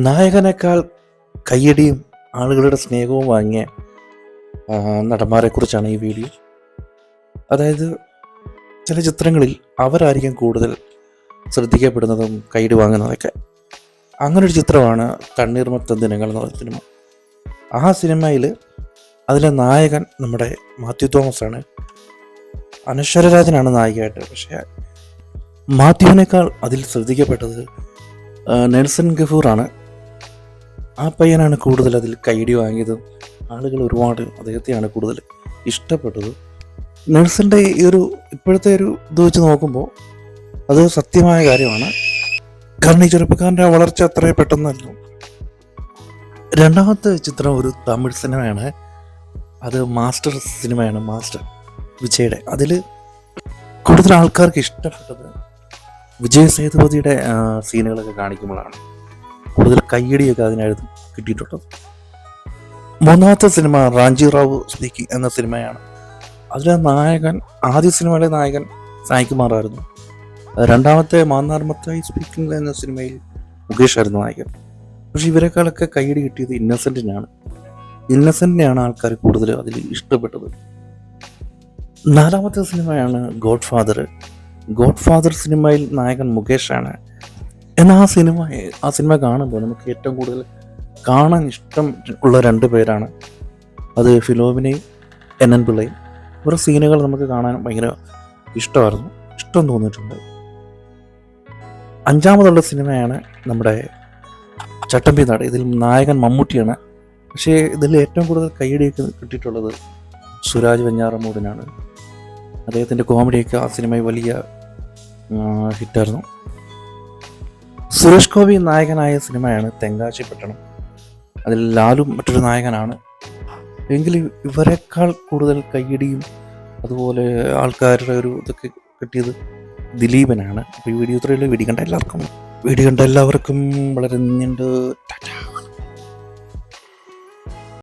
നായകനേക്കാൾ കയ്യടിയും ആളുകളുടെ സ്നേഹവും വാങ്ങിയ നടന്മാരെക്കുറിച്ചാണ് ഈ വീഡിയോ. അതായത് ചില ചിത്രങ്ങളിൽ അവരായിരിക്കും കൂടുതൽ ശ്രദ്ധിക്കപ്പെടുന്നതും കയ്യടി വാങ്ങുന്നതൊക്കെ. അങ്ങനൊരു ചിത്രമാണ് തണ്ണീർമത്തൻ ദിനങ്ങൾ എന്ന സിനിമ. ആ സിനിമയിൽ അതിലെ നായകൻ നമ്മുടെ മാത്യു തോമസ് ആണ്. അനശ്വര രാജനാണ് നായികയായിട്ട്. പക്ഷേ മാത്യുവിനേക്കാൾ അതിൽ ശ്രദ്ധിക്കപ്പെട്ടത് നെൽസൺ ഗഫൂറാണ്. ആ പയ്യനാണ് കൂടുതൽ അതിൽ കയ്യടി വാങ്ങിയതും ആളുകൾ ഒരുപാട് അദ്ദേഹത്തെയാണ് കൂടുതൽ ഇഷ്ടപ്പെട്ടത്. നെൽസൻ്റെ ഈ ഒരു ഇപ്പോഴത്തെ ഒരു ഇത് വെച്ച് നോക്കുമ്പോൾ അത് സത്യമായ കാര്യമാണ്. കാരണം ഈ ചെറുപ്പക്കാരൻ്റെ വളർച്ച അത്ര പെട്ടെന്നല്ല. രണ്ടാമത്തെ ചിത്രം ഒരു തമിഴ് സിനിമയാണ്. അത് മാസ്റ്റർ സിനിമയാണ്, മാസ്റ്റർ വിജയുടെ. അതിൽ കൂടുതൽ ആൾക്കാർക്ക് ഇഷ്ടപ്പെട്ടത് വിജയ് സേതുപതിയുടെ സീനുകളൊക്കെ കാണിക്കുമ്പോഴാണ് കൂടുതൽ കയ്യടിയൊക്കെ അതിനായിരുന്നു കിട്ടിയിട്ടുള്ളത്. മൂന്നാമത്തെ സിനിമ റാഞ്ചി റാവു സ്പീക്കിംഗ് എന്ന സിനിമയാണ്. അതിലെ നായകൻ, ആദ്യ സിനിമയിലെ നായകൻ സായികുമാറായിരുന്നു. രണ്ടാമത്തെ മാന്നാർമത്തായി സ്പീക്കിംഗ് എന്ന സിനിമയിൽ മുകേഷ് ആയിരുന്നു നായകൻ. പക്ഷെ ഇവരെക്കാളൊക്കെ കയ്യടി കിട്ടിയത് ഇന്നസെന്റിനെയാണ് ആൾക്കാർ കൂടുതൽ അതിൽ ഇഷ്ടപ്പെട്ടത്. നാലാമത്തെ സിനിമയാണ് ഗോഡ് ഫാദർ സിനിമയിൽ നായകൻ മുകേഷാണ്. എന്നാൽ ആ സിനിമ കാണുമ്പോൾ നമുക്ക് ഏറ്റവും കൂടുതൽ കാണാൻ ഇഷ്ടം ഉള്ള രണ്ട് പേരാണ്. അത് ഫിലോമിനയും എൻ പിള്ളയും. ഇവരുടെ സീനുകൾ നമുക്ക് കാണാൻ ഭയങ്കര ഇഷ്ടം തോന്നിയിട്ടുണ്ട്. അഞ്ചാമതുള്ള സിനിമയാണ് നമ്മുടെ ചട്ടമ്പിനാട്. ഇതിൽ നായകൻ മമ്മൂട്ടിയാണ്. പക്ഷേ ഇതിൽ ഏറ്റവും കൂടുതൽ കയ്യടിയൊക്കെ കിട്ടിയിട്ടുള്ളത് സുരാജ് വെഞ്ഞാറമൂടിനാണ്. അദ്ദേഹത്തിൻ്റെ കോമഡിയൊക്കെ ആ സിനിമയിൽ വലിയ ഹിറ്റായിരുന്നു. സുരേഷ് ഗോപി നായകനായ സിനിമയാണ് തെങ്കാശിപ്പട്ടണം. അതിൽ ലാലും മറ്റൊരു നായകനാണ്. എങ്കിലും ഇവരെക്കാൾ കൂടുതൽ കയ്യടിയും അതുപോലെ ആൾക്കാരുടെ ഒരു ഇതൊക്കെ കിട്ടിയത് ദിലീപനാണ്. അപ്പോൾ ഈ വീഡിയോ ഇത്രയുള്ള വീഡിയോ കണ്ട എല്ലാവർക്കും വളരെ നന്ദിയുണ്ട്.